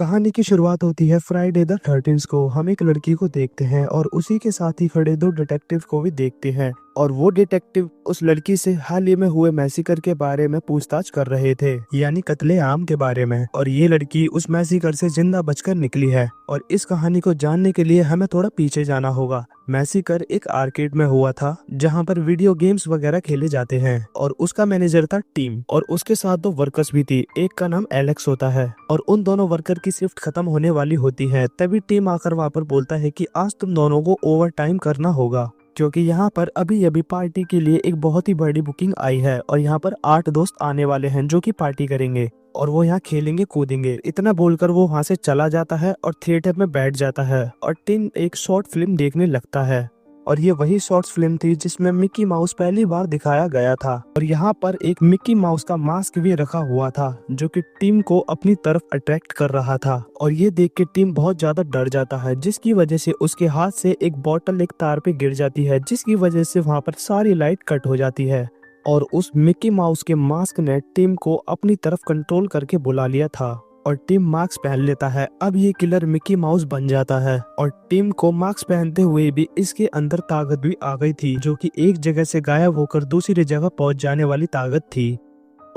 कहानी की शुरुआत होती है फ्राइडे द 13th को। हम एक लड़की को देखते हैं और उसी के साथ ही खड़े दो डिटेक्टिव को भी देखते हैं और वो डिटेक्टिव उस लड़की से हाल ही में हुए मैसेकर के बारे में पूछताछ कर रहे थे, यानी कत्ले आम के बारे में। और ये लड़की उस मैसेकर से जिंदा बचकर निकली है। और इस कहानी को जानने के लिए हमें थोड़ा पीछे जाना होगा। मैसेकर एक आर्केड में हुआ था जहाँ पर वीडियो गेम्स वगैरह खेले जाते हैं और उसका मैनेजर था टीम और उसके साथ दो वर्कर्स भी थी। एक का नाम एलेक्स होता है और उन दोनों वर्कर की शिफ्ट खत्म होने वाली होती है। तभी टीम आकर वहाँ पर बोलता है कि आज तुम दोनों को ओवर टाइम करना होगा क्योंकि यहाँ पर अभी अभी पार्टी के लिए एक बहुत ही बड़ी बुकिंग आई है और यहाँ पर 8 दोस्त आने वाले हैं जो कि पार्टी करेंगे और वो यहाँ खेलेंगे कूदेंगे। इतना बोलकर वो वहाँ से चला जाता है और थिएटर में बैठ जाता है और टिन एक शॉर्ट फिल्म देखने लगता है। और ये वही शॉर्ट फिल्म थी जिसमें मिकी माउस पहली बार दिखाया गया था और यहाँ पर एक मिकी माउस का मास्क भी रखा हुआ था जो कि टीम को अपनी तरफ अट्रैक्ट कर रहा था। और ये देख के टीम बहुत ज्यादा डर जाता है जिसकी वजह से उसके हाथ से एक बोतल एक तार पे गिर जाती है जिसकी वजह से वहाँ पर सारी लाइट कट हो जाती है और उस मिकी माउस के मास्क ने टीम को अपनी तरफ कंट्रोल करके बुला लिया था और टीम मास्क पहन लेता है। अब ये किलर मिकी माउस बन जाता है और टीम को मास्क पहनते हुए भी इसके अंदर ताकत भी आ गई थी जो कि एक जगह से गायब होकर दूसरी जगह पहुंच जाने वाली ताकत थी।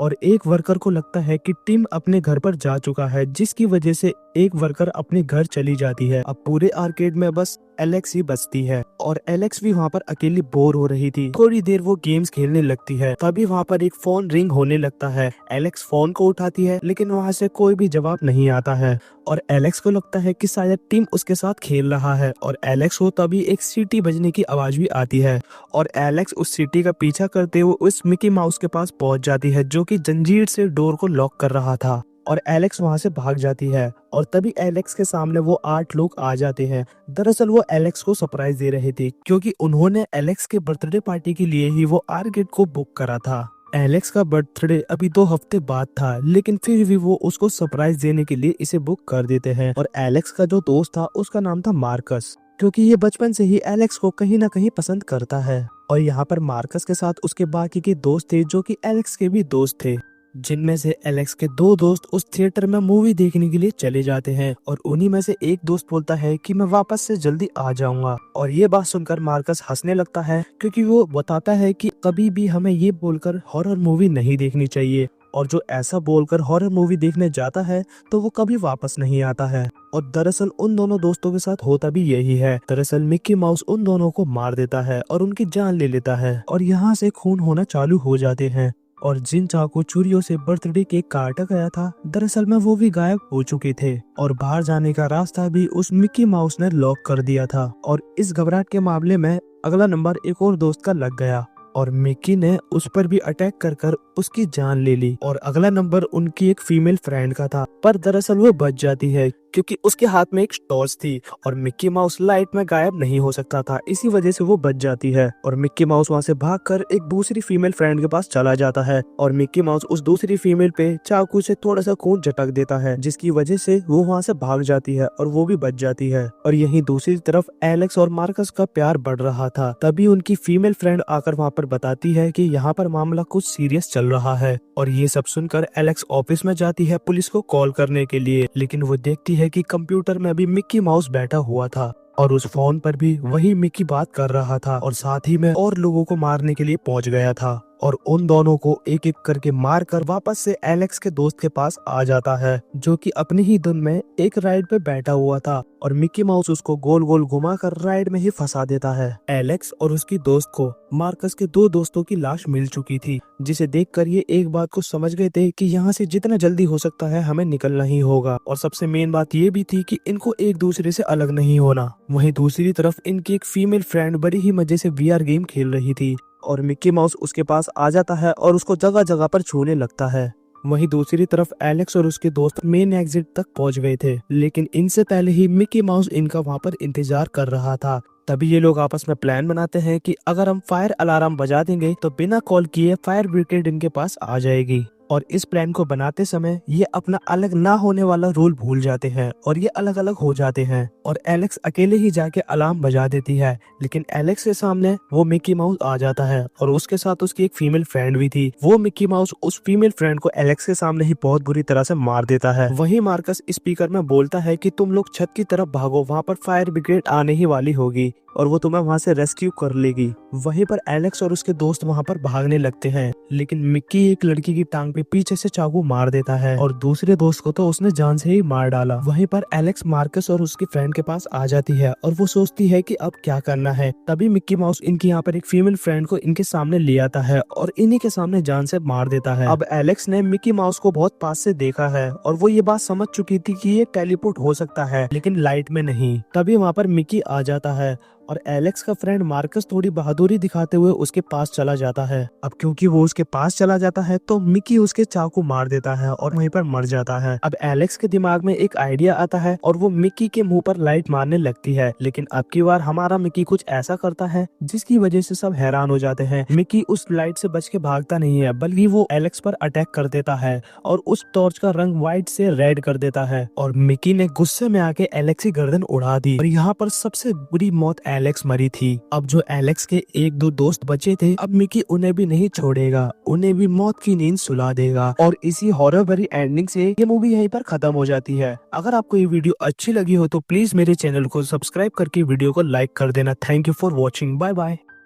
और एक वर्कर को लगता है कि टीम अपने घर पर जा चुका है जिसकी वजह से एक वर्कर अपने घर चली जाती है। अब पूरे आर्केड में बस एलेक्स ही बचती है और एलेक्स भी वहाँ पर अकेली बोर हो रही थी। थोड़ी देर वो गेम्स खेलने लगती है तभी वहाँ पर एक फोन रिंग होने लगता है। एलेक्स फोन को उठाती है लेकिन वहाँ से कोई भी जवाब नहीं आता है और एलेक्स को लगता है कि शायद टीम उसके साथ खेल रहा है और एलेक्स को तभी एक सीटी बजने की आवाज भी आती है और एलेक्स उस सीटी का पीछा करते हुए उस मिकी माउस के पास पहुंच जाती है जो कि जंजीर से डोर को लॉक कर रहा था और एलेक्स वहां से भाग जाती है और तभी एलेक्स के सामने वो 8 लोग आ जाते हैं। दरअसल वो एलेक्स को सरप्राइज दे रहे थे क्योंकि उन्होंने एलेक्स के बर्थडे पार्टी के लिए ही वो आर्केड को बुक करा था। एलेक्स का बर्थडे अभी 2 हफ्ते बाद था लेकिन फिर भी वो उसको सरप्राइज देने के लिए इसे बुक कर देते हैं। और एलेक्स का जो दोस्त था उसका नाम था मार्कस क्योंकि ये बचपन से ही एलेक्स को कहीं ना कहीं पसंद करता है। और यहाँ पर मार्कस के साथ उसके बाकी के दोस्त थे जो कि एलेक्स के भी दोस्त थे, जिनमें से एलेक्स के 2 दोस्त उस थिएटर में मूवी देखने के लिए चले जाते हैं और उन्हीं में से एक दोस्त बोलता है कि मैं वापस से जल्दी आ जाऊंगा। और ये बात सुनकर मार्कस हंसने लगता है क्योंकि वो बताता है कि कभी भी हमें ये बोलकर हॉरर मूवी नहीं देखनी चाहिए और जो ऐसा बोलकर हॉरर मूवी देखने जाता है तो वो कभी वापस नहीं आता है। और दरअसल उन दोनों दोस्तों के साथ होता भी यही है। दरअसल मिक्की माउस उन दोनों को मार देता है और उनकी जान ले लेता है और यहाँ से खून होना चालू हो जाते हैं। और जिन चाकू चूरियों से बर्थडे केक काटा गया था दरअसल में वो भी गायब हो चुके थे और बाहर जाने का रास्ता भी उस मिक्की माउस ने लॉक कर दिया था। और इस घबराहट के मामले में अगला नंबर एक और दोस्त का लग गया और मिक्की ने उस पर भी अटैक कर उसकी जान ले ली। और अगला नंबर उनकी एक फीमेल फ्रेंड का था पर दरअसल वो बच जाती है क्योंकि उसके हाथ में एक टॉर्च थी और मिक्की माउस लाइट में गायब नहीं हो सकता था, इसी वजह से वो बच जाती है। और मिक्की माउस वहाँ से भागकर एक दूसरी फीमेल फ्रेंड के पास चला जाता है और मिक्की माउस उस दूसरी फीमेल पे चाकू से थोड़ा सा खून झटक देता है जिसकी वजह से वो वहाँ से भाग जाती है और वो भी बच जाती है। और यहीं दूसरी तरफ एलेक्स और मार्कस का प्यार बढ़ रहा था। तभी उनकी फीमेल फ्रेंड आकर वहाँ पर बताती है कि यहाँ पर मामला कुछ सीरियस चल रहा है। और ये सब सुनकर एलेक्स ऑफिस में जाती है पुलिस को कॉल करने के लिए, लेकिन वो देखती है कि कंप्यूटर में अभी मिक्की माउस बैठा हुआ था और उस फोन पर भी वही मिक्की बात कर रहा था और साथ ही में और लोगों को मारने के लिए पहुंच गया था। और उन दोनों को एक एक करके मारकर वापस से एलेक्स के दोस्त के पास आ जाता है जो कि अपनी ही धुन में एक राइड पे बैठा हुआ था और मिक्की माउस उसको गोल गोल घुमाकर राइड में ही फंसा देता है। एलेक्स और उसकी दोस्त को मार्कस के 2 दोस्तों की लाश मिल चुकी थी जिसे देखकर ये एक बात को समझ गए थे कि यहाँ से जितना जल्दी हो सकता है हमें निकलना ही होगा। और सबसे मेन बात ये भी थी कि इनको एक दूसरे से अलग नहीं होना। वहीं दूसरी तरफ इनकी एक फीमेल फ्रेंड बड़ी ही मजे से VR गेम खेल रही थी और मिक्की माउस उसके पास आ जाता है और उसको जगह जगह पर छूने लगता है। वहीं दूसरी तरफ एलेक्स और उसके दोस्त मेन एग्जिट तक पहुंच गए थे लेकिन इनसे पहले ही मिक्की माउस इनका वहां पर इंतजार कर रहा था। तभी ये लोग आपस में प्लान बनाते हैं कि अगर हम फायर अलार्म बजा देंगे तो बिना कॉल किए फायर ब्रिगेड इनके पास आ जाएगी और इस प्लान को बनाते समय ये अपना अलग ना होने वाला रोल भूल जाते हैं और ये अलग अलग हो जाते हैं और एलेक्स अकेले ही जाके अलार्म बजा देती है। लेकिन एलेक्स के सामने वो मिकी माउस आ जाता है और उसके साथ उसकी एक फीमेल फ्रेंड भी थी। वो मिकी माउस उस फीमेल फ्रेंड को एलेक्स के सामने ही बहुत बुरी तरह से मार देता है। वहीं मार्कस स्पीकर में बोलता है कि तुम लोग छत की तरफ भागो, वहाँ पर फायर ब्रिगेड आने ही वाली होगी और वो तुम्हें वहाँ से रेस्क्यू कर लेगी। वहीं पर एलेक्स और उसके दोस्त वहाँ पर भागने लगते हैं, लेकिन मिक्की एक लड़की की टांग पे पीछे से चाकू मार देता है और दूसरे दोस्त को तो उसने जान से ही मार डाला। वहीं पर एलेक्स मार्कस और उसकी फ्रेंड के पास आ जाती है और वो सोचती है कि अब क्या करना है। तभी मिक्की माउस इनकी यहाँ पर एक फीमेल फ्रेंड को इनके सामने ले आता है और इन्हीं के सामने जान से मार देता है। अब एलेक्स ने मिक्की माउस को बहुत पास से देखा है और वो ये बात समझ चुकी थी कि ये टेलीपोर्ट हो सकता है, लेकिन लाइट में नहीं। तभी वहाँ पर मिक्की आ जाता है और एलेक्स का फ्रेंड मार्कस थोड़ी बहादुरी दिखाते हुए उसके पास चला जाता है। अब क्योंकि वो उसके पास चला जाता है तो मिकी उसके चाकू मार देता है और वहीं पर मर जाता है। अब एलेक्स के दिमाग में एक आइडिया आता है और वो मिकी के मुंह पर लाइट मारने लगती है, लेकिन अब की बार हमारा मिकी कुछ ऐसा करता है जिसकी वजह से सब हैरान हो जाते हैं। मिकी उस लाइट से बच के भागता नहीं है, बल्कि वो एलेक्स पर अटैक कर देता है और उस टॉर्च का रंग व्हाइट से रेड कर देता है और मिकी ने गुस्से में आके एलेक्स की गर्दन उड़ा दी और यहाँ पर सबसे बुरी मौत एलेक्स मरी थी। अब जो एलेक्स के एक दो दोस्त बचे थे, अब मिकी उन्हें भी नहीं छोड़ेगा, उन्हें भी मौत की नींद सुला देगा और इसी हॉरर भरी एंडिंग से ये मूवी यहीं पर खत्म हो जाती है। अगर आपको ये वीडियो अच्छी लगी हो तो प्लीज मेरे चैनल को सब्सक्राइब करके वीडियो को लाइक कर देना। Thank you for watching. Bye bye.